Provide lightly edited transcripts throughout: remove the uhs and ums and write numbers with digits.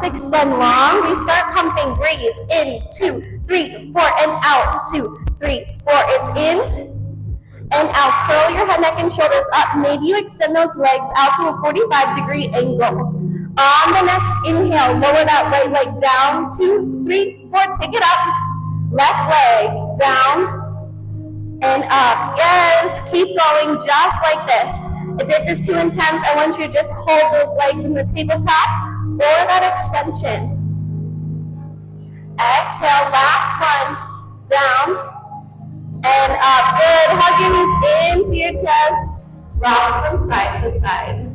arms extend long. We start pumping. Breathe. In, 2, 3, 4, and out. 2, 3, 4. It's in and out. Curl your head, neck, and shoulders up. Maybe you extend those legs out to a 45-degree angle. On the next inhale, lower that right leg down. 2, 3, 4. Take it up. Left leg down and up. Yes, keep going just like this. If this is too intense, I want you to just hold those legs in the tabletop or that extension. Exhale, last one. Down and up. Good. Hug your knees into your chest. Rock from side to side.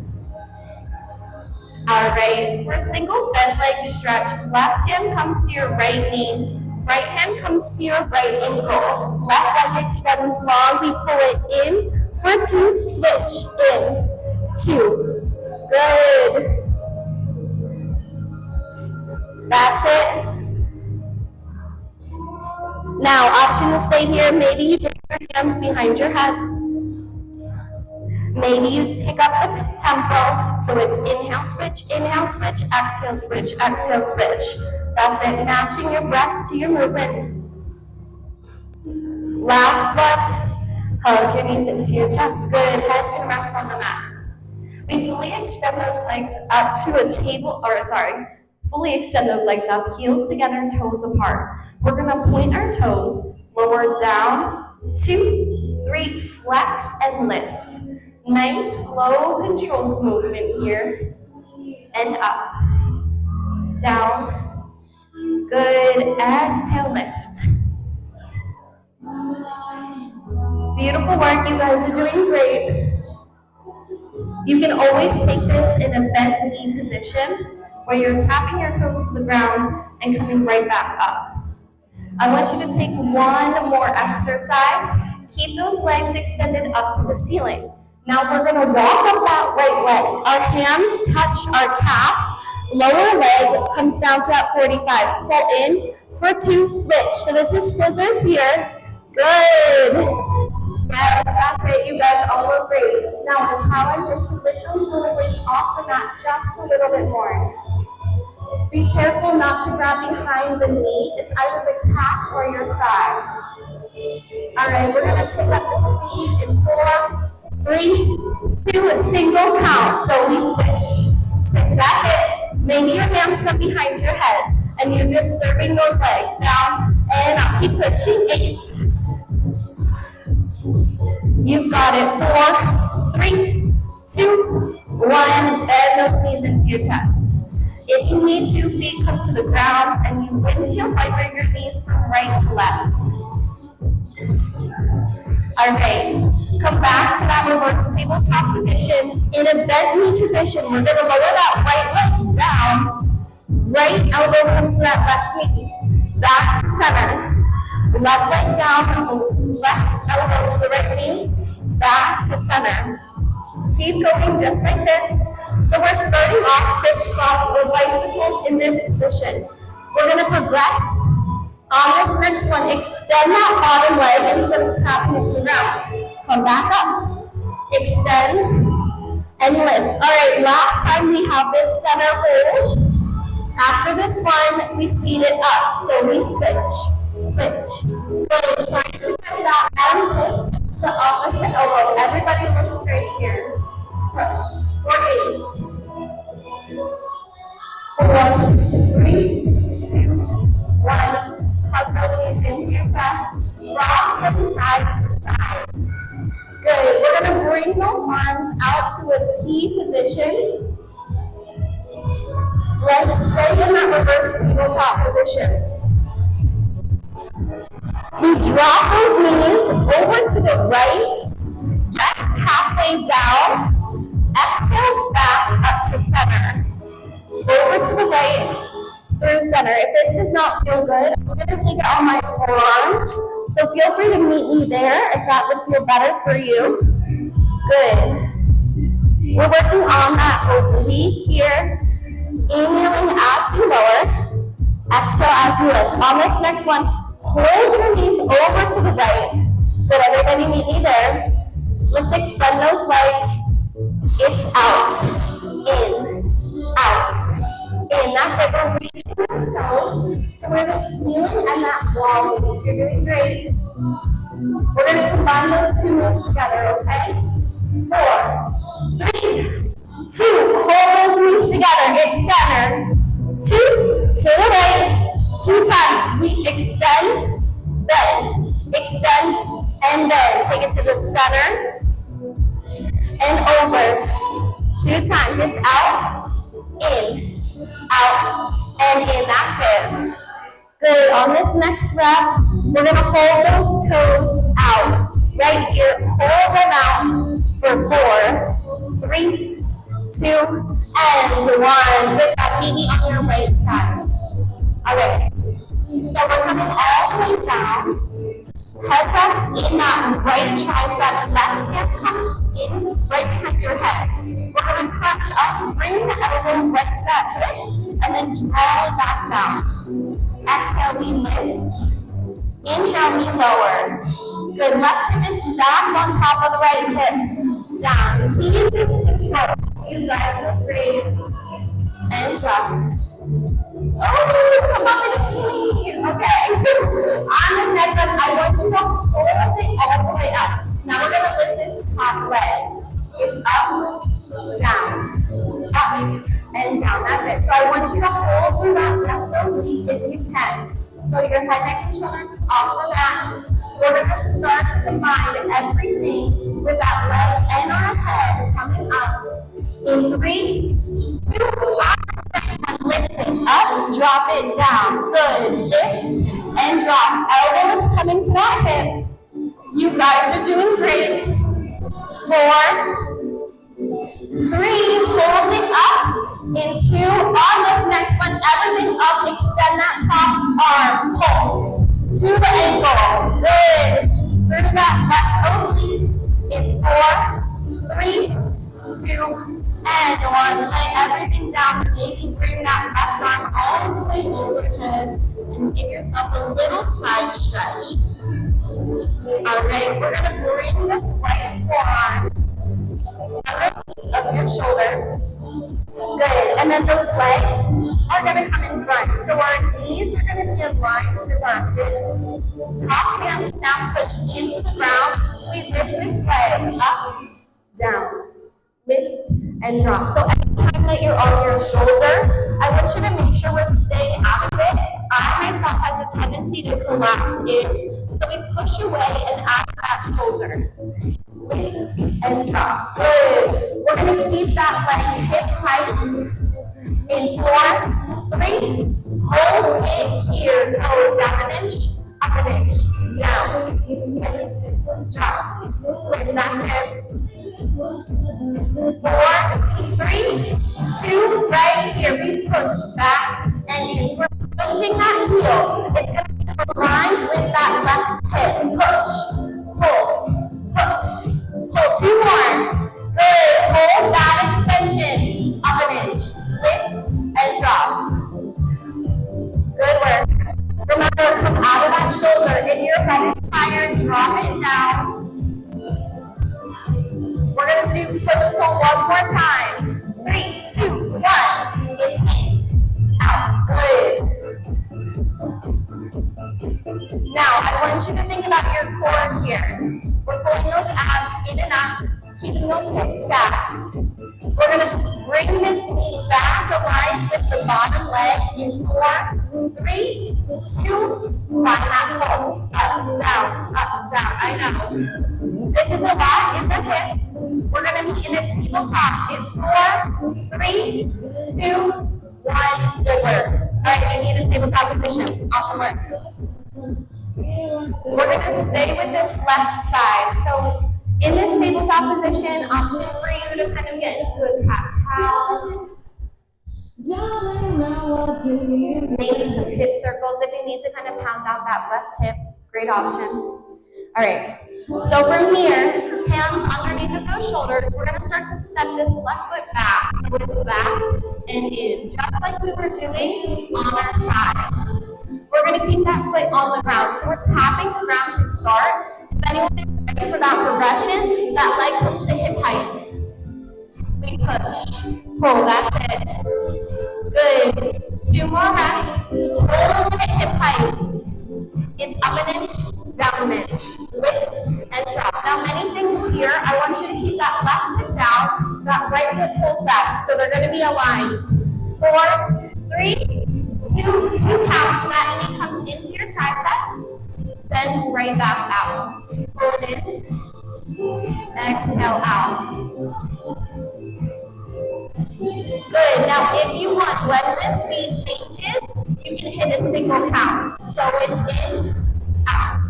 All right, for a single bent leg stretch, left hand comes to your right knee. Right hand comes to your right ankle. Left leg extends long. We pull it in for 2. Switch. In. 2. Good. That's it. Now, option to stay here. Maybe you put your hands behind your head. Maybe you pick up the tempo. So it's inhale, switch, exhale, switch, exhale, switch. That's it. Matching your breath to your movement. Last one. Hug your knees into your chest. Good. Head can rest on the mat. We fully extend those legs up to a table, fully extend those legs up, heels together, toes apart. We're going to point our toes, lower down, 2, 3, flex and lift. Nice, slow, controlled movement here. And up. Down. Good. Exhale, lift. Beautiful work. You guys are doing great. You can always take this in a bent knee position where you're tapping your toes to the ground and coming right back up. I want you to take one more exercise. Keep those legs extended up to the ceiling. Now we're going to walk up that right leg. Our hands touch our calf. Lower leg comes down to that 45. Pull in for 2, switch. So this is scissors here. Good. Yes, that's it. You guys all look great. Now the challenge is to lift those shoulder blades off the mat just a little bit more. Be careful not to grab behind the knee. It's either the calf or your thigh. All right, we're going to pick up the speed in 4, 3, 2, a single count. So we switch. Switch, that's it. Maybe your hands come behind your head and you're just serving those legs down and up. Keep pushing. 8. You've got it. 4, 3, 2, 1. Bend those knees into your chest. If you need to, feet come to the ground and you windshield wiper your knees from right to left. All right, come back to that reverse tabletop position. In a bent knee position, we're going to lower that right leg down. Right elbow comes to that left knee. Back to center. Left leg down, left elbow to the right knee. Back to center. Keep going just like this. So we're starting off crisscross or bicycles in this position. We're going to progress. On this next one, extend that bottom leg instead of tapping it to the ground. Come back up, extend, and lift. All right, last time we have this center hold. After this one, we speed it up. So we switch, switch. Good, trying to get that arm hip to the opposite elbow. Everybody looks great here. Push. For 8. 4, 3, 2, 1. Hug those knees into your chest. Rock from side to side. Good. We're going to bring those arms out to a T position. Legs stay in that reverse tabletop position. We drop those knees over to the right, just halfway down. Exhale, back up to center. Over to the right, through center. If this does not feel good, I'm going to take it on my forearms. So feel free to meet me there if that would feel better for you. Good. We're working on that oblique here. Inhaling as we lower. Exhale as we lift. On this next one, hold your knees over to the right. Good. Everybody meet me there. Let's extend those legs. It's out. In. Out. in. That's it. We're reaching those toes to where the ceiling and that wall meets. You're doing great. We're going to combine those two moves together, okay? 4, 3, 2. Hold those knees together. It's center. 2 to the right. 2 times. We extend, bend, extend, and bend. Take it to the center and over. 2 times. It's out, in, and in. That's it. Good. On this next rep, we're going to hold those toes out. Right here. Hold them out for 4, 3, 2, and 1. Good job. Meet me on your right side. All right. So we're coming all the way down. Head rests in that right tricep. Left hand comes in right behind your head. We're going to crunch up, bring the elbow right to that hip, and then draw it back down. Exhale, we lift. Inhale, we lower. Good. Left hip is stacked on top of the right hip. Down. Keep this control. You guys are great. And drop. Oh, come up and see me. Okay. On this next one, I want you to hold it all the way up. Now we're going to lift this top leg. It's up, down, and down. That's it. So I want you to hold through that left oblique if you can. So your head, neck, and shoulders is off the mat. We're going to start to combine everything with that leg and our head coming up. In 3, 2, 1. Lifting up, drop it down. Good. Lift and drop. Elbow is coming to that hip. You guys are doing great. 4, 3, hold it up. In 2, on this next one, everything up. Extend that top arm. Pulse to the ankle. Good. Through that left oblique. It's 4, 3, 2, and 1. Lay everything down. Maybe bring that left arm all the way overhead and give yourself a little side stretch. Alright, we're going to bring this right forearm underneath of your shoulder. Good. And then those legs are going to come in front. So our knees are going to be aligned with our hips. Top hand now push into the ground. We lift this leg up, down. Lift and drop. So every time that you're on your shoulder, I want you to make sure we're staying out of it. I myself has a tendency to collapse in, so we push away and out of that shoulder. Lift and drop. Good. We're going to keep that leg hip height. In 4, 3, hold it here. Go down an inch, up an inch, down. Lift, drop. Lift, that's it. 4, 3, 2, right here. We push back and in. So we're pushing that heel. It's going to be aligned with that left hip. Push, pull, push, pull. 2 more. Good. Hold that extension. Up an inch. Lift and drop. Good work. Remember, come out of that shoulder. If your head is tired, drop it down. We're going to do push-pull one more time. 3, 2, 1. It's in, out. Good. Now, I want you to think about your core here. We're pulling those abs in and up, keeping those hips stacked. We're going to bring this knee back aligned with the bottom leg in 4, 3, 2, find that pulse. Up, down, I know. This is a lot in the hips. We're going to be in a tabletop in 4, 3, 2, 1. Good work. All right, maybe in a tabletop position. Awesome work. We're going to stay with this left side. So in this tabletop position, option for you to kind of get into a cat-cow. Maybe some hip circles if you need to kind of pound out that left hip. Great option. All right, so from here, hands underneath of those shoulders, we're going to start to step this left foot back. So it's back and in, just like we were doing on our side. We're going to keep that foot on the ground. So we're tapping the ground to start. If anyone is ready for that progression, that leg comes to hip height. We push, pull, that's it. Good. 2 more reps. Hold it hip height. It's up an inch, down an inch. Lift and drop. Now many things here. I want you to keep that left hip down, that right hip pulls back. So they're going to be aligned. 4, 3, 2, 2 counts. That knee comes into your tricep. Send right back out. Hold in. Exhale out. Good. Now, if you want, when this beat changes, you can hit a single count. So it's in, out.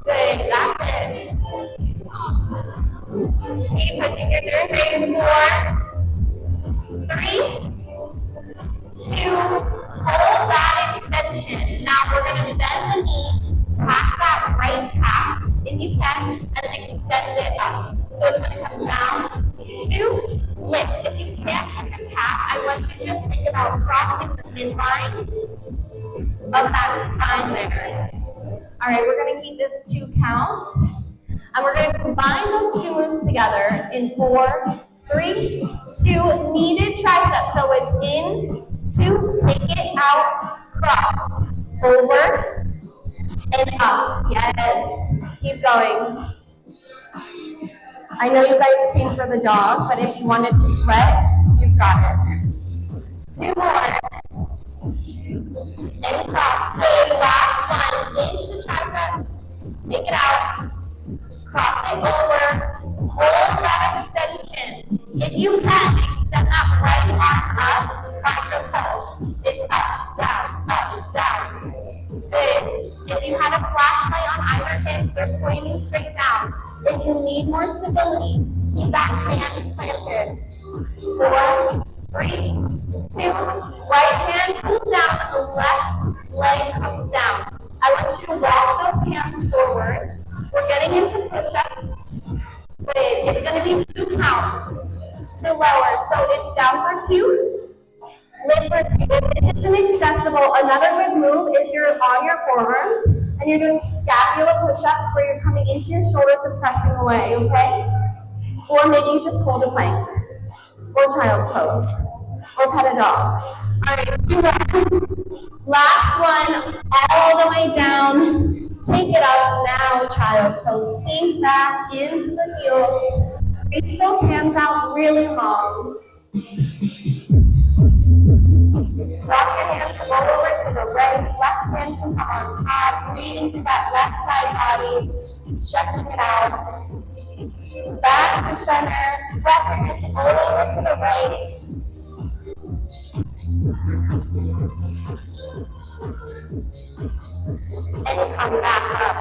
Good. That's it. Keep pushing. You're doing great. 4, 3, 2. Hold that extension. Now we're going to bend the knee, tap that right calf if you can, and extend it up. So it's going to come down, 2, lift. If you can't hit the calf, I want you to just think about crossing the midline of that spine there. All right, we're going to keep this 2 counts, and we're going to combine those 2 moves together in 4, 3, 2, kneaded tricep. So it's in, 2, take it out, cross, over, and up. Yes, keep going. I know you guys came for the dog, but if you wanted to sweat, you've got it. 2 more. And cross. Good. Last one. Into the tricep. Take it out. Cross it over. Hold that extension. If you can, extend that right arm up. Find your pulse. It's up, down. Good. If you had a flashlight on either hip, they're pointing straight down. If you need more stability, keep that hand planted. 4, 3, 2. Right hand comes down, left leg comes down. I want you to walk those hands forward. We're getting into push-ups. Good. It's going to be 2 counts to lower. So it's down for 2. Lift for 2. If this isn't accessible, another good move is you're on your forearms and you're doing scapula push-ups where you're coming into your shoulders and pressing away, okay? Or maybe you just hold a plank, or child's pose, or pet a dog. All right, 2 more. Last one, all the way down. Take it up now, child's pose. Sink back into the heels. Reach those hands out really long. Rock your hands roll over to the right. Left hand can come on top. Breathing through that left side body. Stretching it out. Back to center. Rock your hands over to the right. And come back up.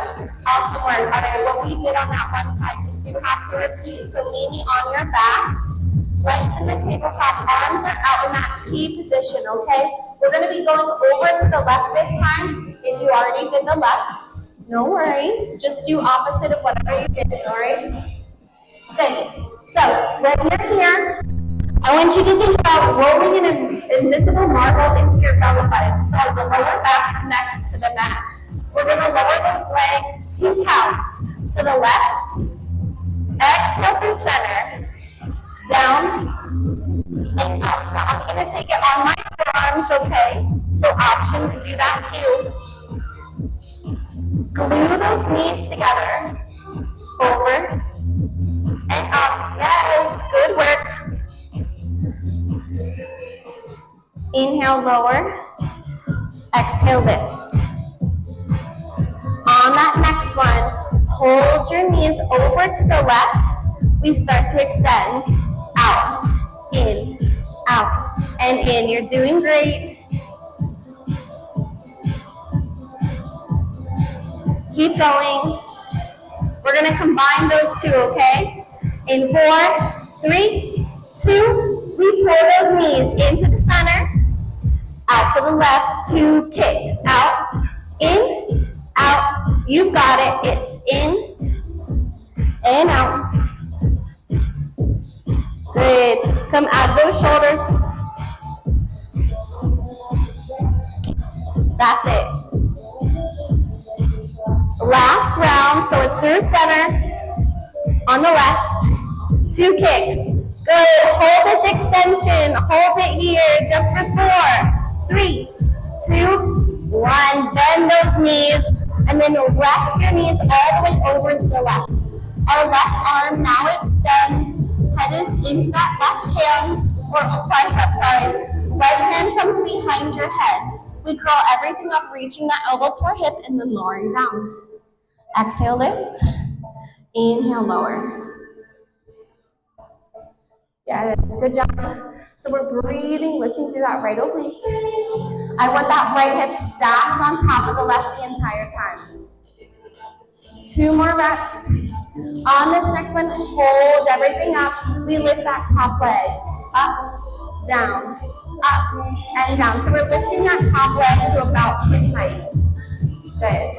Awesome work. All right, what we did on that one side, we do have to repeat. So maybe on your backs. Legs in the tabletop, arms are out in that T position, okay? We're going to be going over to the left this time. If you already did the left, no worries. Just do opposite of whatever you did, all right? Good. So when you're here, I want you to think about rolling an invisible marble into your belly button. So the lower back connects to the mat. We're going to lower those legs 2 counts to the left. Exhale through center. Down and up. Now I'm going to take it on my forearms, okay? So option to do that too. Glue those knees together. Over and up. Yes, good work. Inhale, lower. Exhale, lift. On that next one, hold your knees over to the left. We start to extend. Out, in, out, and in. You're doing great. Keep going. We're going to combine those 2, okay? In 4, 3, 2, we pull those knees into the center, out to the left, 2 kicks. Out, in, out. You've got it. It's in and out. Good. Come out those shoulders. That's it. Last round, so it's through center. On the left, 2 kicks. Good. Hold this extension. Hold it here just for 4, 3, 2, 1. Bend those knees and then rest your knees all the way over to the left. Our left arm now extends, head is into that left hand, or bicep, sorry. Right hand comes behind your head. We curl everything up, reaching that elbow to our hip and then lowering down. Exhale, lift. Inhale, lower. Yes, good job. So we're breathing, lifting through that right oblique. I want that right hip stacked on top of the left the entire time. 2 more reps. On this next one, hold everything up. We lift that top leg. Up, down, and down. So we're lifting that top leg to about hip height. Good.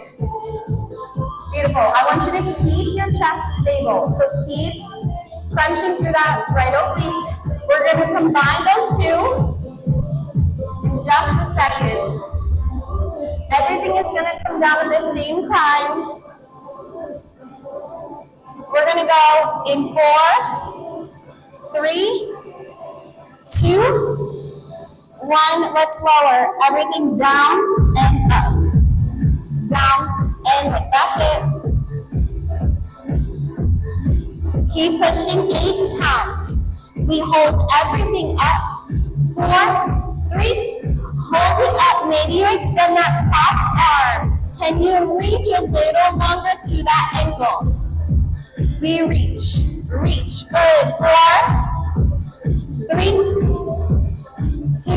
Beautiful. I want you to keep your chest stable. So keep crunching through that right oblique. We're going to combine those two in just a second. Everything is going to come down at the same time. We're going to go in 4, 3, 2, 1. Let's lower everything down and up. Down and lift. That's it. Keep pushing. 8 counts. We hold everything up. 4, 3. Hold it up. Maybe you extend that top arm. Can you reach a little longer to that ankle? We reach. Reach. Good. 4, 3, 2,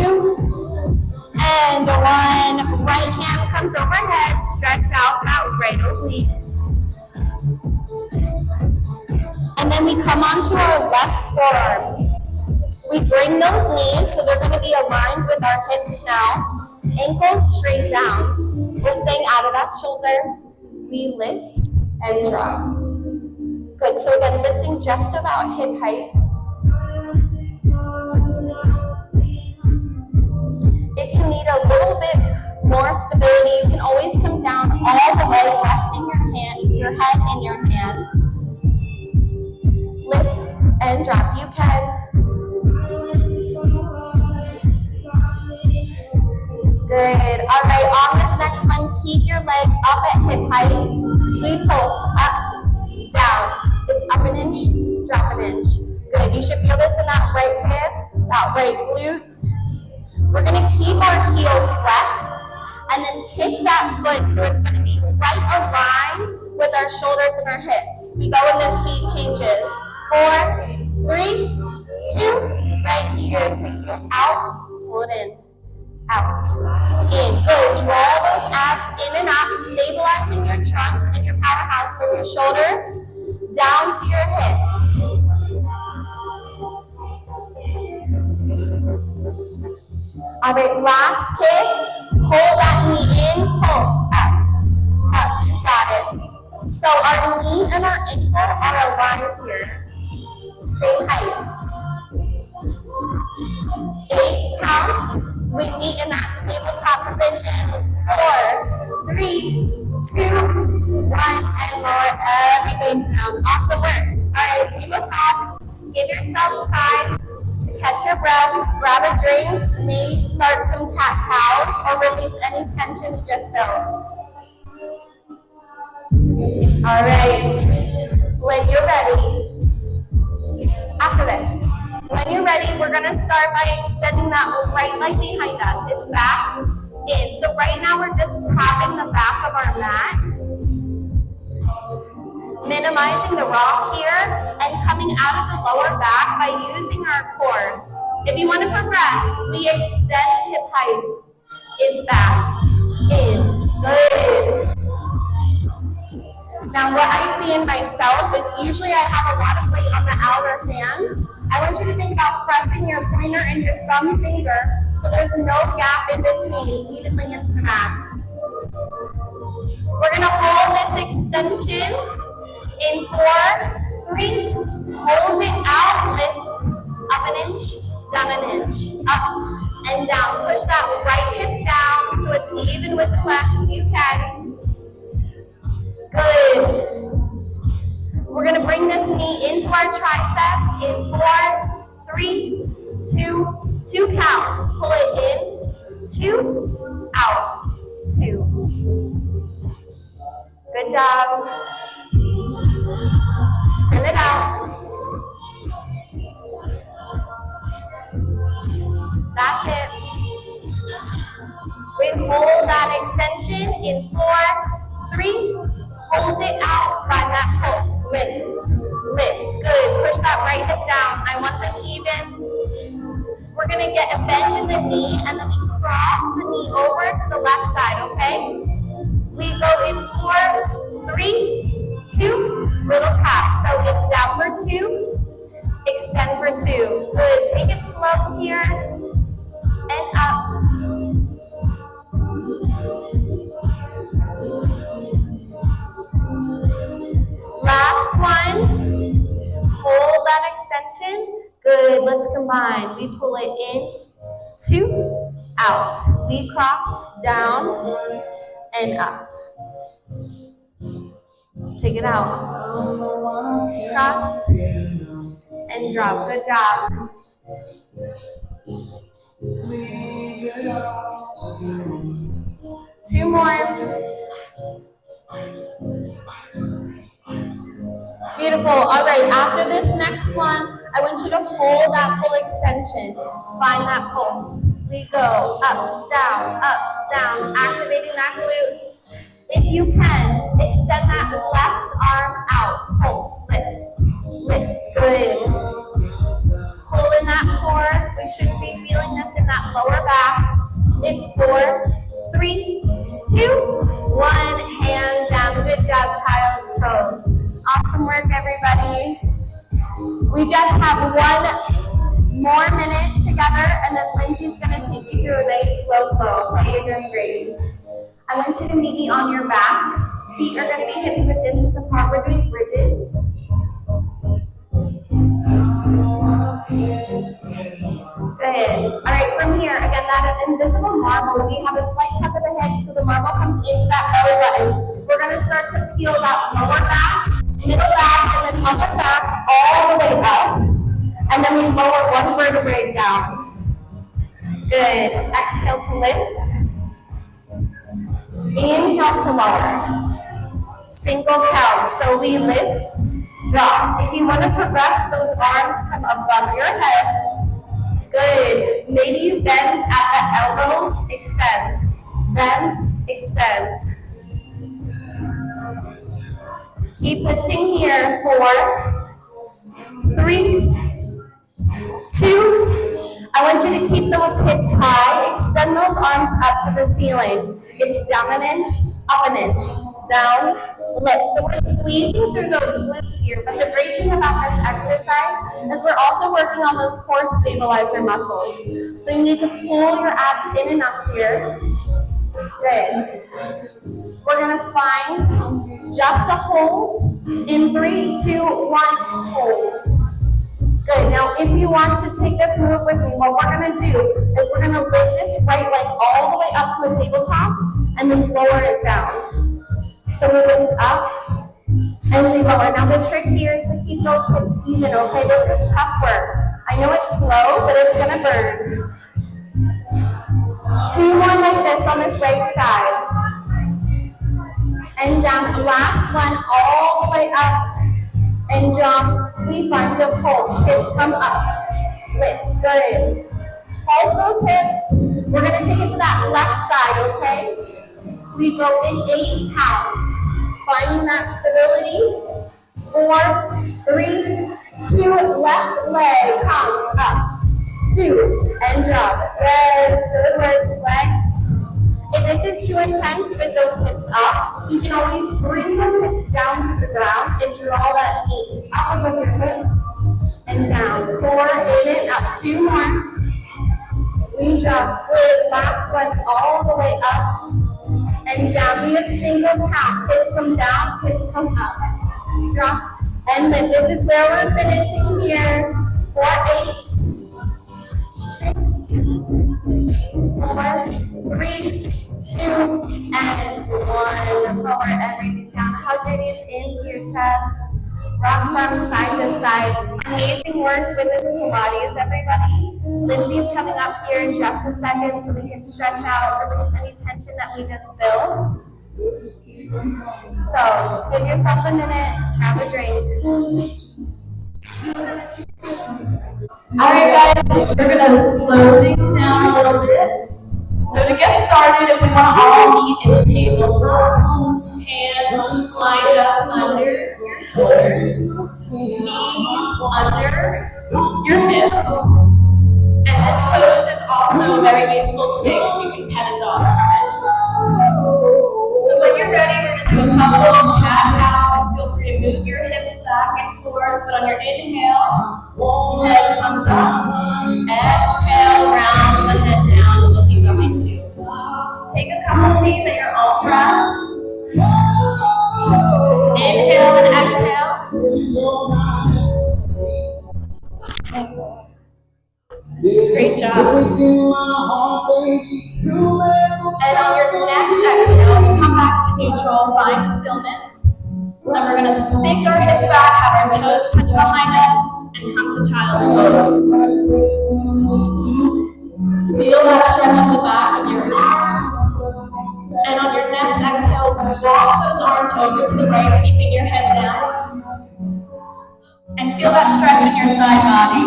and 1. Right hand comes overhead. Stretch out that right oblique. And then we come onto our left forearm. We bring those knees, so they're going to be aligned with our hips now. Ankles straight down. We're staying out of that shoulder. We lift and drop. Good. So again, lifting just about hip height. If you need a little bit more stability, you can always come down all the way, resting your head in your hands. Lift and drop. You can. Good. All right, on this next one, keep your leg up at hip height. We pulse up, down. It's up an inch, drop an inch. Good. You should feel this in that right hip, that right glute. We're going to keep our heel flexed and then kick that foot so it's going to be right aligned with our shoulders and our hips. We go when this beat changes. 4, 3, 2, right here. Kick it out, pull it in, out, in. Good. Draw those abs in and up, stabilizing your trunk and your powerhouse from your shoulders down to your hips. All right, last kick. Hold that knee in, pulse, up, up, you got it. So our knee and our ankle are aligned here. Same height. 8 counts. We meet in that tabletop position. 4, 3, 2, 1, and lower everything down. Awesome work. All right, tabletop. Give yourself time to catch your breath, grab a drink, maybe start some cat-cows, or release any tension you just felt. All right, when you're ready, after this, when you're ready, we're gonna start by extending that right leg behind us. It's back, in. So right now we're just tapping the back of our mat, minimizing the rock here, and coming out of the lower back by using our core. If you want to progress, we extend hip height. It's back, in, good. Now what I see in myself is usually I have a lot of weight on the outer hands. I want you to think about pressing your pointer and your thumb finger so there's no gap in between, evenly into the mat. We're going to hold this extension in 4, 3, hold it out, lift, up an inch, down an inch, up and down. Push that right hip down so it's even with the left. You can. Good. We're going to bring this knee into our tricep in 4, 3, 2, 2 counts. Pull it in, 2, out, 2. Good job. Send it out. That's it. We hold that extension in 4, 3. Hold it out. Find that pulse. Lift. Lift. Good. Push that right hip down. I want them even. We're going to get a bend in the knee, and then we cross the knee over to the left side, okay? We go in 4, 3, 2. Little tap. So it's down for 2. Extend for 2. Good. Take it slow here. And up. Last one. Hold that extension. Good. Let's combine. We pull it in, 2, out. We cross, down, and up. Take it out. Cross, and drop. Good job. 2 more. Beautiful. All right, after this next one, I want you to hold that full extension. Find that pulse. We go up, down, activating that glute. If you can, extend that left arm out. Pulse, lift, lift. Good. Pull in that core. We shouldn't be feeling this in that lower back. It's 4, 3, 2, 1. Hand down. Good job, child's pose. Awesome work, everybody. We just have 1 more minute together, and then Lindsay's going to take you through a nice slow flow. Okay, you're doing great. I want you to be on your backs. Feet are going to be hips width distance apart. We're doing bridges. Good. All right, from here, again, that invisible marble, we have a slight tuck of the hips, so the marble comes into that belly button. We're going to start to peel that lower back, middle back, and then upper back all the way up. And then we lower 1 vertebrae down. Good. Exhale to lift. Inhale to lower. Single count. So we lift, drop. If you want to progress, those arms come above your head. Good. Maybe you bend at the elbows, extend. Bend, extend. Keep pushing here. 4, 3, 2. I want you to keep those hips high. Extend those arms up to the ceiling. It's down an inch, up an inch. Down, lift. So we're squeezing through those glutes here, but the great thing about this exercise is we're also working on those core stabilizer muscles. So you need to pull your abs in and up here. Good. We're going to find just a hold. In 3, 2, 1, hold. Good. Now, if you want to take this move with me, what we're going to do is we're going to lift this right leg all the way up to a tabletop and then lower it down. So we lift up and we lower. Now, the trick here is to keep those hips even, okay? This is tough work. I know it's slow, but it's going to burn. 2 more like this on this right side. And down. Last one, all the way up. And jump. We find a pulse. Hips come up. Lift. Good. Pulse those hips. We're going to take it to that left side, okay? We go in 8 counts. Finding that stability. 4, 3, 2. Left leg comes up. 2. And drop. Yes. Good work. Flex. If this is too intense with those hips up, you can always bring those hips down to the ground and draw that knee up above your hip and down. Core in and up. 2 more. We drop. Good. Last one all the way up and down. We have single count. Hips come down, hips come up. Drop and lift. This is where we're finishing here. 4, 8, 6, 4, 3, 2, and 1. Lower everything down. Hug your knees into your chest. Rock from side to side. Amazing work with this Pilates, everybody. Lindsay's coming up here in just a second so we can stretch out, release any tension that we just built. So give yourself a minute, have a drink. All right, guys, we're gonna slow things down a little bit. So to get started, if we want to all meet in tabletop, hands lined up under your shoulders, knees under your hips. And this pose is also very useful today because you can pet a dog from it. So when you're ready, we're going to do a couple of cat-cows. Feel free to move your hips back and forth, but on your inhale, head comes up. Exhale, round the head down, looking behind you. Take a couple of these at your own breath. Inhale and exhale. Great job. And on your next exhale, come back to neutral, find stillness. And we're going to sink our hips back, have our toes touch behind us, and come to child's pose. Feel that stretch in the back of your arms. And on your next exhale, walk those arms over to the right, keeping your head down. And feel that stretch in your side body.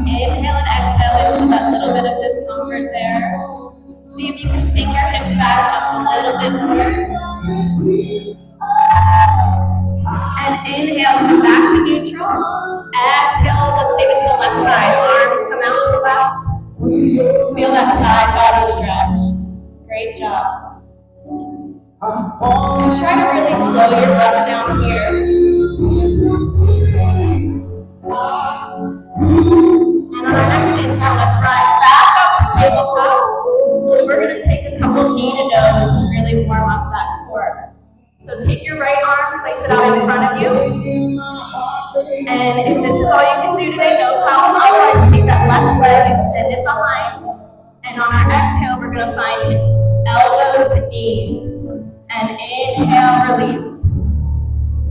Inhale and exhale into that little bit of discomfort there. See if you can sink your hips back just a little bit more. And inhale, come back to neutral. Exhale, let's take it to the left side. Arms come out to the left. Feel that side body stretch. Great job. And try to really slow your breath down here. And on our next inhale, let's rise back up to tabletop. And we're going to take a couple knee to nose to really warm up that core. So take your right arm, place it out in front of you. And if this is all you can do today, no problem. Otherwise, take that left leg, extend it behind. And on our exhale, we're going to find elbow to knee. And inhale, release.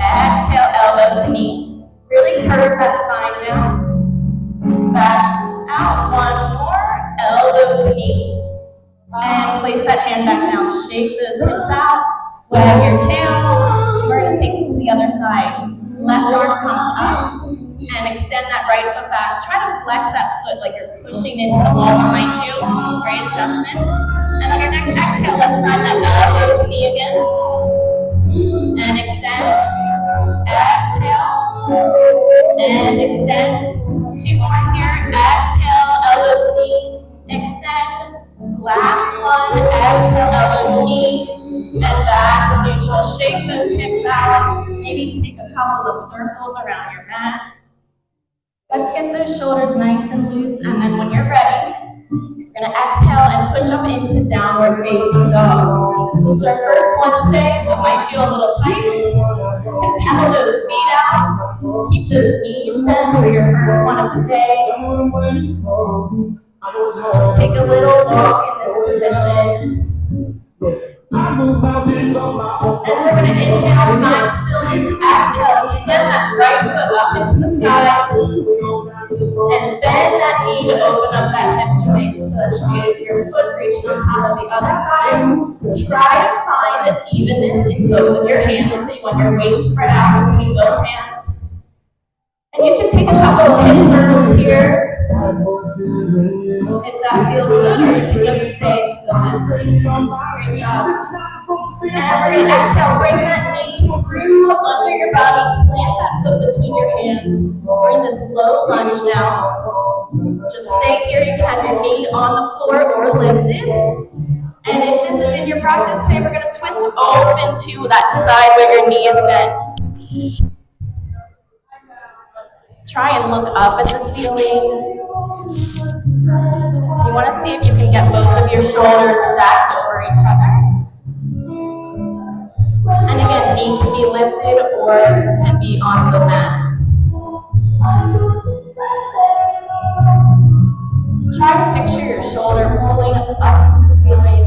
Exhale, elbow to knee. Really curve that spine down. Back out. One more. Elbow to knee. And place that hand back down. Shake those hips out. Wag your tail. We're going to take it to the other side. Left arm comes up. And extend that right foot back. Try to flex that foot like you're pushing into the wall behind you. Great adjustments. And on your next exhale, let's find that elbow to knee again. And extend. Exhale. And extend. Two more here. Exhale, elbow to knee. Extend. Last one. Exhale, elbow to knee. And back to neutral. Shake those hips out. Maybe take a couple of circles around your mat. Let's get those shoulders nice and loose. And then when you're ready, you're going to exhale and push up into downward facing dog. This is our first one today, so it might feel a little tight. You can pedal those feet out. Keep those knees bent for your first one of the day. Just take a little walk in this position. And we're going to inhale, find stillness, exhale, extend that right foot up into the sky. And bend that knee to open up that hip joint so that your foot reaching on top of the other side. Try to find an evenness in both of your hands, so you want your weight spread out between both hands. And you can take a couple of hip circles here. If that feels good, or you can just stay in stillness. Great job. And we're going to exhale, bring that knee through under your body, plant that foot between your hands. We're in this low lunge now. Just stay here. You can have your knee on the floor or lifted. And if this is in your practice today, we're going to twist open to that side where your knee is bent. Try and look up at the ceiling. You want to see if you can get both of your shoulders stacked over each other. And again, knee can be lifted or can be on the mat. Try to picture your shoulder rolling up to the ceiling,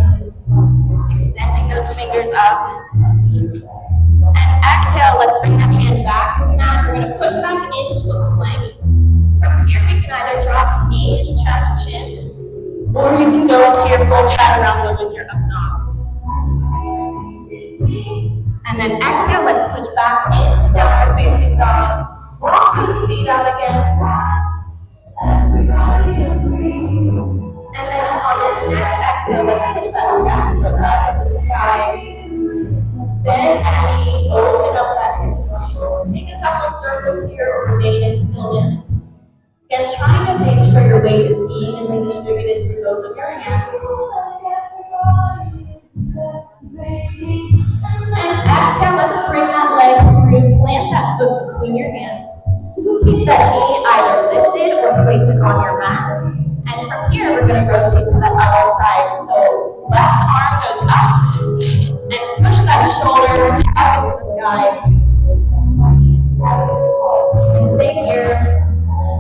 extending those fingers up. And exhale, let's bring that hand back to the mat. We're going to push back into a plank. From here, we can either drop knees, chest, chin, or you can go into your full chaturanga with your up dog. And then exhale, let's push back into downward facing dog. Walk those feet out again. And then on your next exhale, let's push that left foot up into the sky. Bend that knee, open up that hip joint. Take a couple circles here or remain in stillness. Again, trying to make sure your weight is evenly distributed through both of your hands. And exhale, let's bring that leg through. Plant that foot between your hands. Keep that knee either lifted or place it on your mat. And from here, we're going to rotate to that other side. So left arm goes up and push that shoulder up into the sky. And stay here,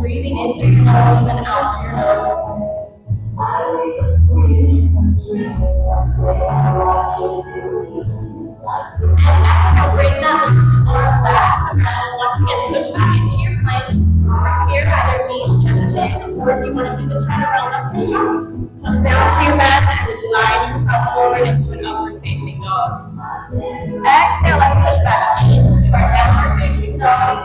breathing in through your nose and out through your nose. And exhale, bring that arm back to the mat. Once again, push back into your plank. From here, either knees, chest, chin, or if you want to do the chaturanga push-up, come down to your mat and glide yourself forward into an upward facing dog. Exhale, let's push back into our downward facing dog.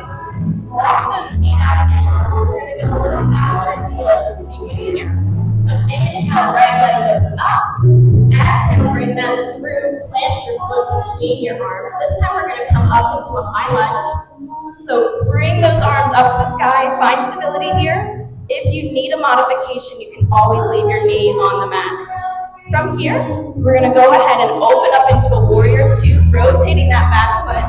Walk those feet out again. We're going to go a little faster into a sequence here. So inhale, right leg goes up. Exhale, bring that through. Plant your foot between your arms. This time we're going to come up into a high lunge. So bring those arms up to the sky. Find stability here. If you need a modification, you can always leave your knee on the mat. From here, we're going to go ahead and open up into a warrior two, rotating that back foot.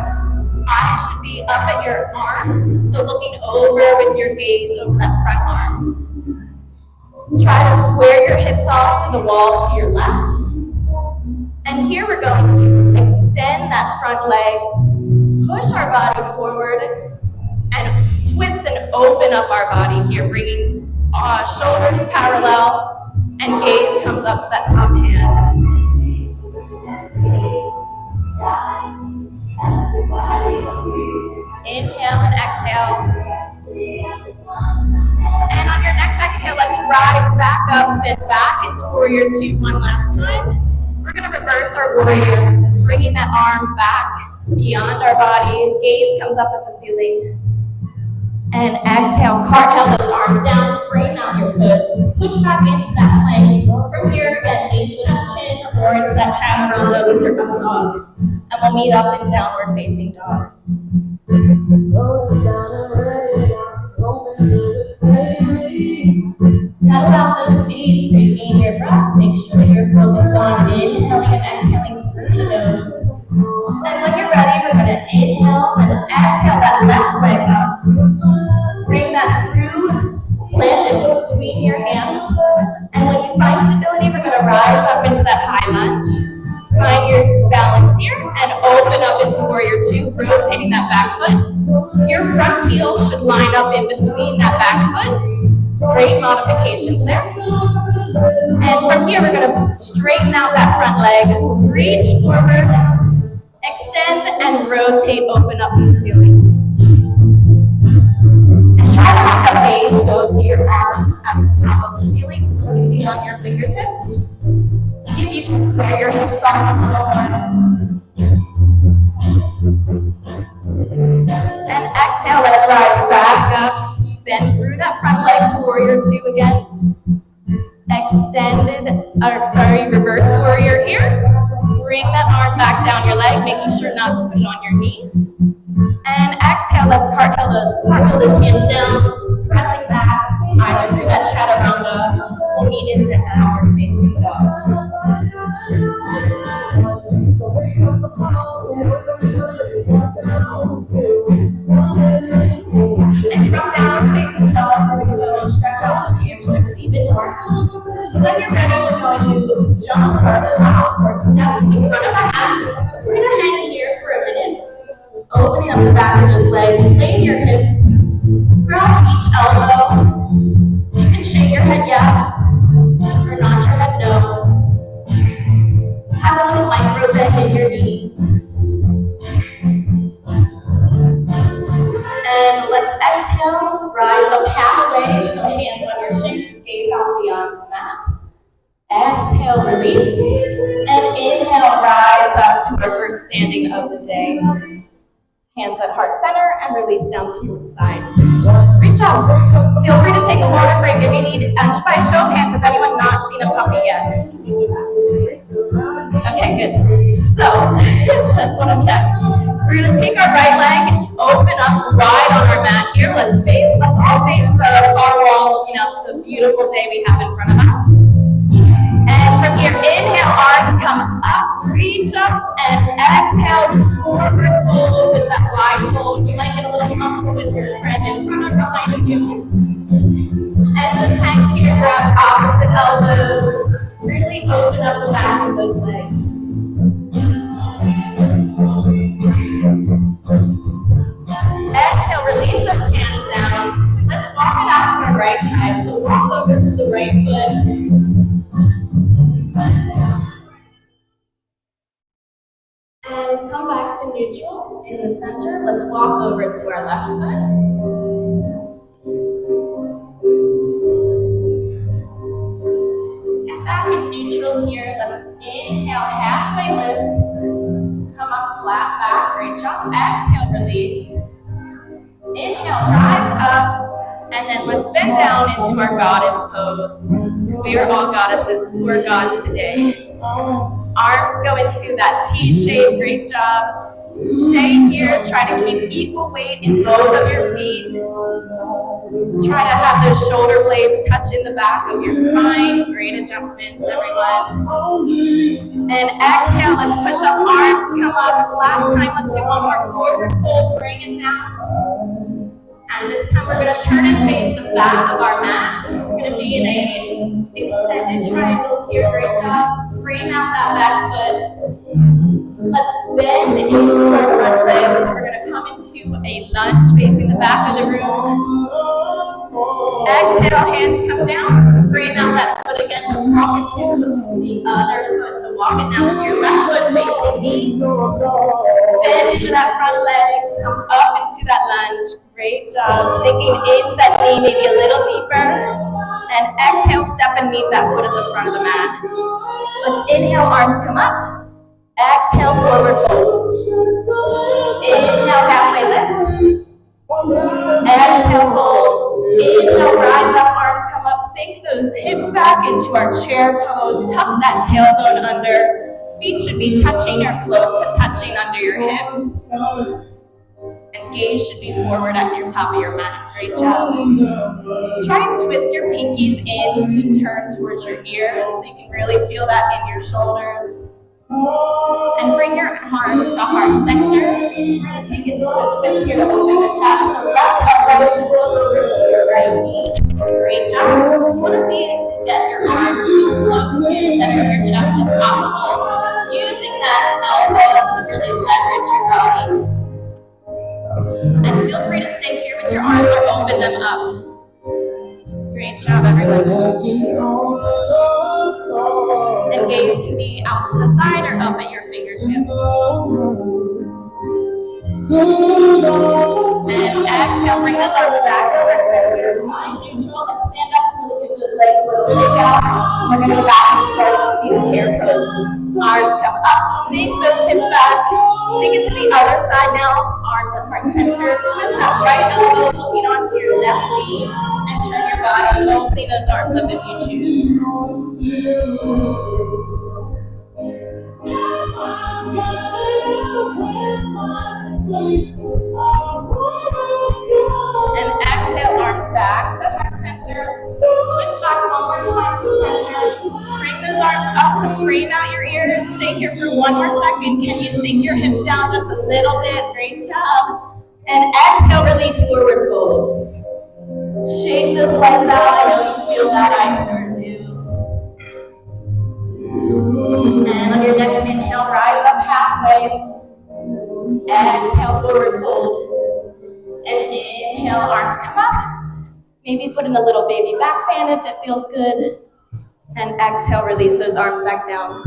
Eyes should be up at your arms, so looking over with your gaze over that front arm. Try to square your hips off to the wall to your left. And here we're going to extend that front leg, push our body forward, and twist and open up our body here, bringing shoulders parallel, and gaze comes up to that top hand. Inhale and exhale. And on your next exhale, let's rise back up, then back into warrior two one last time. We're going to reverse our warrior, bringing that arm back beyond our body. Gaze comes up at the ceiling. And exhale, cartwheel those arms down, frame out your foot. Push back into that plank. From here, again, knees, chest, chin, or into that chaturanga with your up dog. And we'll meet up in downward facing dog. Pedal out those feet, regain your breath. Make sure that you're focused on inhaling and exhaling through the nose. And when you're ready, we're going to inhale and exhale that left leg up. Bring that through, plant it between your hands. And when you find stability, we're going to rise up into that high lunge. Find your balance here and open up into warrior two, rotating that back foot. Your front heel should line up in between that back foot. Great modifications there. And from here, we're going to straighten out that front leg, reach forward, extend, and rotate, open up to the ceiling. And try to have that gaze go to your arms at the top of the ceiling, looking beyond your fingertips. See if you can square your hips off a little more. And exhale, let's rise back up. Bend through that front leg to warrior two again. Reverse warrior here. Bring that arm back down your leg, making sure not to put it on your knee. And exhale, let's cartwheel those hands down, pressing back, either through that chaturanga or meet into downward facing dog. And from downward facing dog, we're going to go and stretch out those hamstrings even more. So when you're ready, we're going to jump or hop or step to the front of the mat. We're going to hang here for a minute, opening up the back of those legs, swaying your hips, grab each elbow. You can shake your head yes, or nod your head no. Have a little micro bend in your knees. Exhale, release. And inhale, rise up to our first standing of the day. Hands at heart center and release down to your sides. Great job. Feel free to take a water break if you need. Just by a show of hands, has anyone not seen a puppy yet? Okay, good. So, just want to check. We're going to take our right leg, open up wide on our mat here. Let's all face the far wall, the beautiful day we have in front of us. And from here, inhale, arms come up, reach up, and exhale, forward fold with that wide fold. You might get a little comfortable with your friend in front or behind of you. And just hang here, grab opposite elbows. Really open up the back of those legs. Exhale, release those hands down. Let's walk it out to our right side. So walk over to the right foot. And come back to neutral in the center. Let's walk over to our left foot. And back in neutral here. Let's inhale, halfway lift. Come up flat back. Great job. Exhale, release. Inhale, rise up. And then let's bend down into our goddess pose. Because we are all goddesses. We're gods today. Arms go into that T shape. Great job. Stay here. Try to keep equal weight in both of your feet. Try to have those shoulder blades touch in the back of your spine. Great adjustments, everyone. And exhale. Let's push up. Arms come up. Last time, let's do one more forward fold. Bring it down. And this time we're going to turn and face the back of our mat. We're going to be in a extended triangle here. Great job. Frame out that back foot. Let's bend into our front legs. We're going to come into a lunge facing the back of the room. Exhale, hands come down. Frame out that foot again. Let's walk into the other foot. So walk it now to your left foot facing me. Bend into that front leg. Come up into that lunge. Great job. Sinking into that knee maybe a little deeper. And exhale, step and meet that foot at the front of the mat. Let's inhale, arms come up. Exhale, forward fold. Inhale, halfway lift. Exhale, fold. Inhale, rise up, arms come up. Sink those hips back into our chair pose. Tuck that tailbone under. Feet should be touching or close to touching under your hips. And gaze should be forward at your top of your mat. Great job. Try and twist your pinkies in to turn towards your ears so you can really feel that in your shoulders. And bring your arms to heart center. We're going to take it to a twist here to open the chest. So left elbow should go over to your right knee. Great job. You want to see it to get your arms as close to the center of your chest as possible. Using that elbow to really leverage your body. And feel free to stay here with your arms or open them up. Great job, everyone. And gaze can be out to the side or up at your fingertips. And exhale, bring those arms back over to center. Find neutral. Let's stand up to really give those legs a little shake out. We're going to go back into our seated chair pose. Arms come up. Sink those hips back. Take it to the other side now. Arms at heart center. Twist that right elbow, looking onto your left knee. And turn your body. Open those arms up if you choose. And exhale, arms back to heart center. Twist back one more time to center. Bring those arms up to frame out your ears. Stay here for one more second. Can you sink your hips down just a little bit? Great job. And exhale, release, forward fold. Shake those legs out. I know you feel that, I sure do. And on your next inhale, rise up halfway. Exhale, forward fold. And inhale, arms come up. Maybe put in a little baby back bend if it feels good. And exhale, release those arms back down.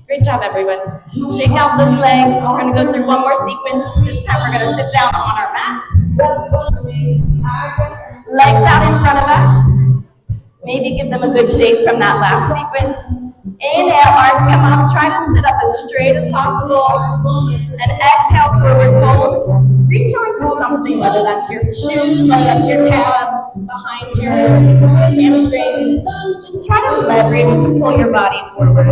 Great job, everyone. Shake out those legs. We're going to go through one more sequence. This time we're going to sit down on our mats. Legs out in front of us. Maybe give them a good shake from that last sequence. Inhale, arms come up. Try to sit up as straight as possible. And exhale, forward fold. Reach onto something, whether that's your shoes, whether that's your calves, behind your hamstrings. Just try to leverage to pull your body forward.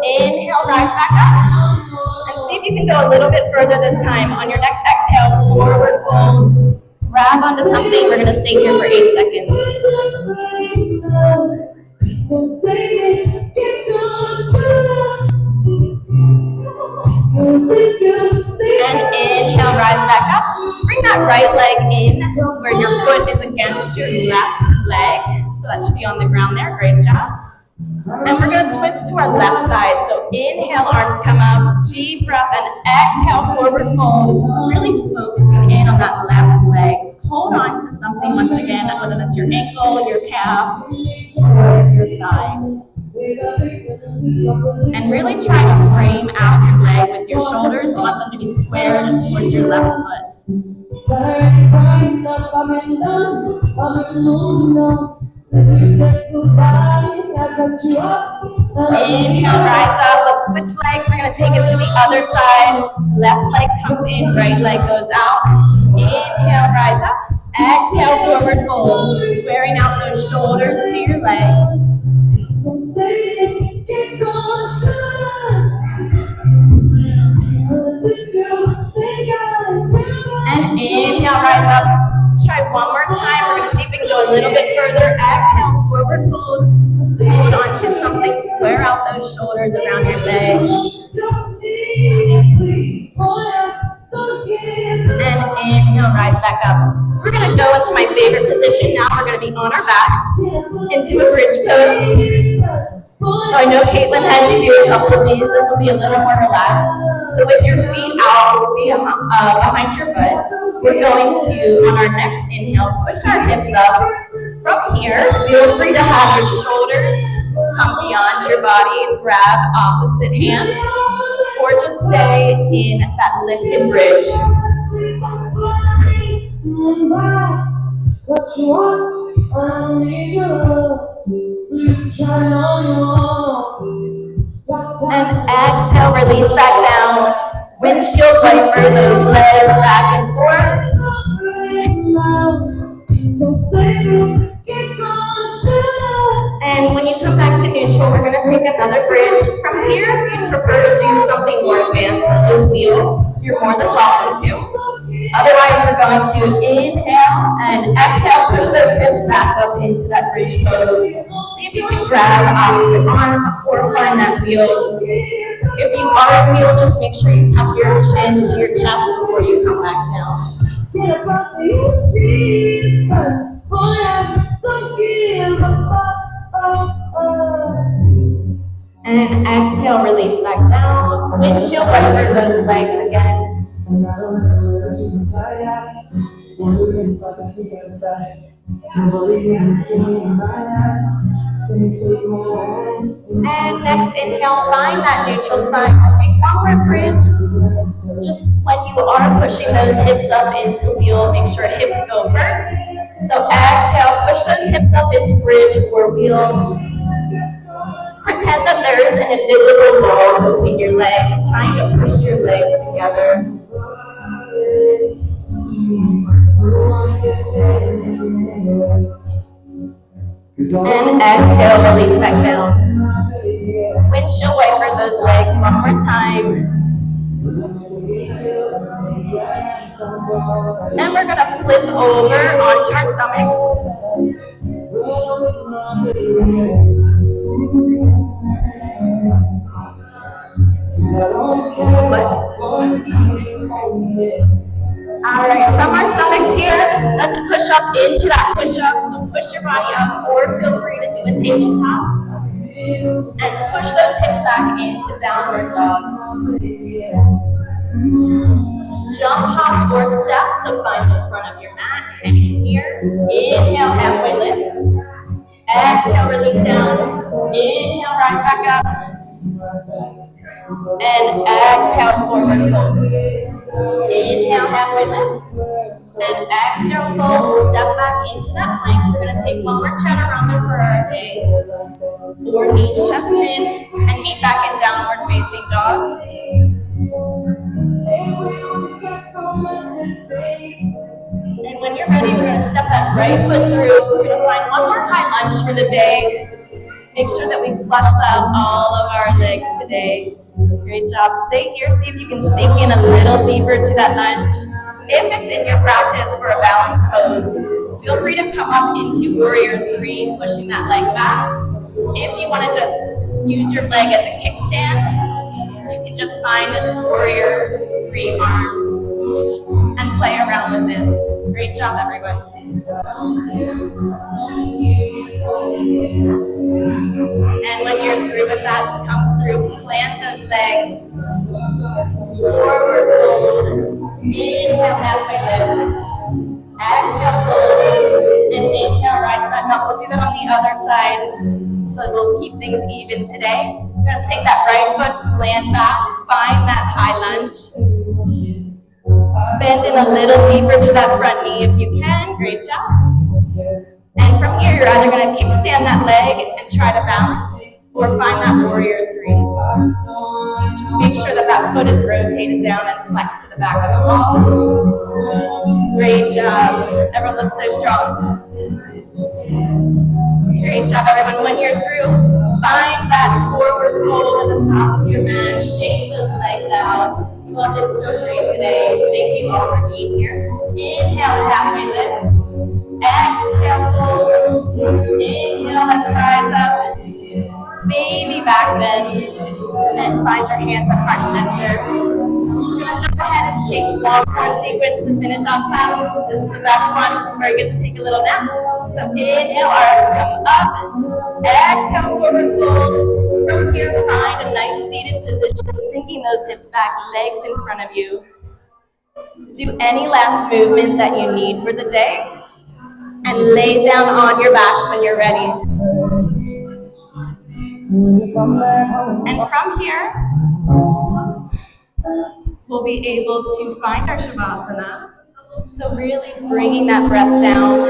Inhale, rise back up. And see if you can go a little bit further this time. On your next exhale, forward fold. Grab onto something. We're going to stay here for 8 seconds. And inhale, rise back up. Bring that right leg in where your foot is against your left leg. So that should be on the ground there. Great job. And we're going to twist to our left side. So inhale, arms come up, deep breath, and exhale, forward fold. Really focusing in on that left leg. Hold on to something once again, whether that's your ankle, your calf, or your thigh. And really try to frame out your leg with your shoulders. You want them to be squared towards your left foot. Inhale, rise up. Let's switch legs. We're going to take it to the other side. Left leg comes in, right leg goes out. Inhale, rise up. Exhale, forward fold. Squaring out those shoulders to your leg. And inhale, rise up. Let's try one more time. We're going to see if we can go a little bit further. Exhale, forward fold. Hold on to something. Square out those shoulders around your leg. And inhale, rise back up. We're going to go into my favorite position now. We're going to be on our backs into a bridge pose. So I know Caitlin had you do a couple of these. This will be a little more relaxed. So with your feet out, behind your butt, we're going to, on our next inhale, push our hips up. From here, feel free to have your shoulders come beyond your body, grab opposite hand, or just stay in that lifted bridge. And exhale, release back down. Windshield wiper those legs back and forth. And when you come back to neutral, we're going to take another bridge. From here, if you prefer to do something more advanced, such as wheel, you're more than welcome to. Otherwise, we're going to inhale and exhale, push those hips back up into that bridge pose. See if you can grab the opposite arm or find that wheel. If you are a wheel, just make sure you tuck your chin to your chest before you come back down. And exhale, release back down. Windshield wiper those legs again. And next inhale, find that neutral spine. Take one more bridge. Just when you are pushing those hips up into wheel, make sure hips go first. So exhale, push those hips up into bridge or wheel. Pretend that there is an invisible wall between your legs, trying to push your legs together. And exhale, release back down. Windshield wiper those legs one more time. And we're going to flip over onto our stomachs. Alright, from our stomachs here, let's push up into that push-up. So push your body up, or feel free to do a tabletop. And push those hips back into downward dog. Jump, hop, or step to find the front of your mat. Hanging here. Inhale, halfway lift. Exhale, release down. Inhale, rise back up. And exhale, forward fold. Inhale, halfway lift. And exhale, fold, step back into that plank. We're going to take one more chaturanga for our day. Or knees, chest, chin, and meet back in downward facing dog. And when you're ready, we're going to step that right foot through. We're going to find one more high lunge for the day. Make sure that we flushed out all of our legs today. Great job. Stay here. See if you can sink in a little deeper to that lunge. If it's in your practice for a balance pose, feel free to come up into warrior three, pushing that leg back. If you want to just use your leg as a kickstand, you can just find warrior three arms and play around with this. Great job, everyone. And when you're through with that, come through, plant those legs, forward fold, inhale, halfway lift, exhale, fold, and inhale, rise back up. We'll do that on the other side, so we'll keep things even today. We're going to take that right foot, plant back, find that high lunge. Bend in a little deeper to that front knee if you can. Great job. And from here, you're either going to kickstand that leg and try to balance, or find that warrior three. Just make sure that that foot is rotated down and flexed to the back of the wall. Great job. Everyone looks so strong. Great job, everyone. When you're through, find that forward fold at the top of your mat. Shake those legs out. You all did so great today. Thank you all for being here. Inhale, halfway lift. Exhale, fold. Inhale, let's rise up. Maybe back bend. And find your hands at heart center. We're going to go ahead and take one more sequence to finish off class. This is the best one. This is where you get to take a little nap. So inhale, arms come up. Exhale, forward fold. From here, find a nice seated position, sinking those hips back, legs in front of you. Do any last movement that you need for the day. And lay down on your backs when you're ready. And from here, we'll be able to find our Shavasana. So really bringing that breath down.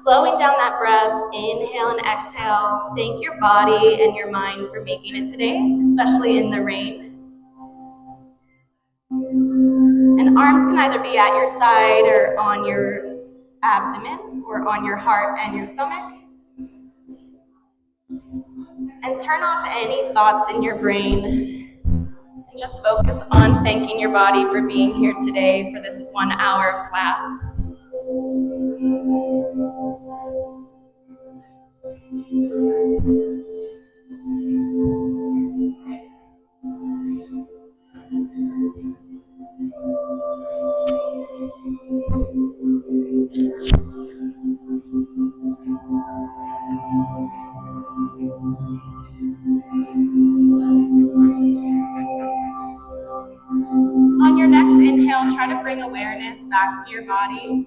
Slowing down that breath, inhale and exhale. Thank your body and your mind for making it today, especially in the rain. And arms can either be at your side or on your abdomen or on your heart and your stomach. And turn off any thoughts in your brain. And just focus on thanking your body for being here today for this 1 hour of class. On your next inhale, try to bring awareness back to your body.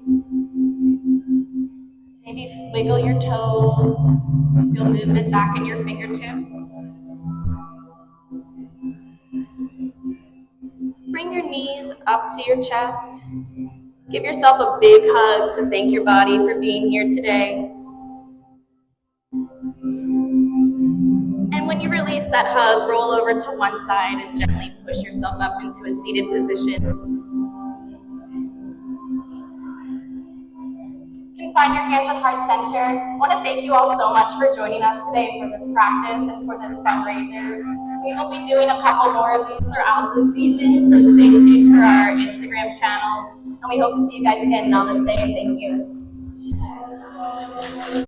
Maybe wiggle your toes, feel movement back in your fingertips. Bring your knees up to your chest. Give yourself a big hug to thank your body for being here today. And when you release that hug, roll over to one side and gently push yourself up into a seated position. You can find your hands at heart center. I want to thank you all so much for joining us today for this practice and for this fundraiser. We will be doing a couple more of these throughout the season, so stay tuned for our Instagram channels. And we hope to see you guys again. Namaste and thank you.